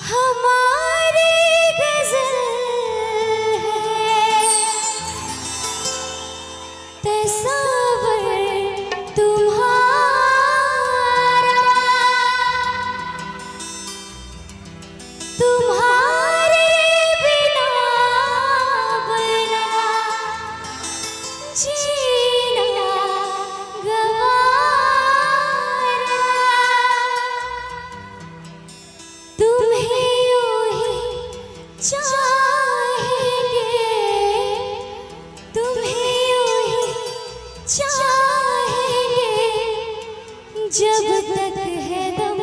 हमारी गजल है तस्वर तुम्हारा, तुम्हारे बिना बना जीना गवारा। तुम्हें यूं ही चाहेंगे, तुम्हें यूं ही चाहेंगे जब तक है दम।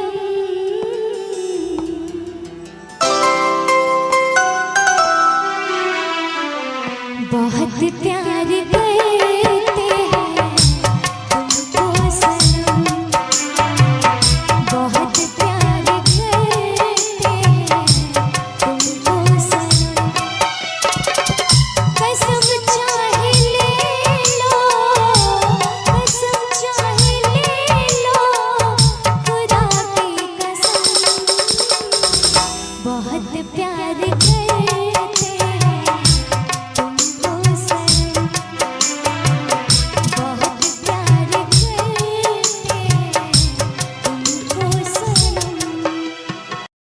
बहुत प्यार करते हैं तुमको सनम, बहुत प्यार करते हैं तुमको सनम। कसम चाहे ले लो, कसम चाहे ले लो, खुदा की कसम। बहुत प्यार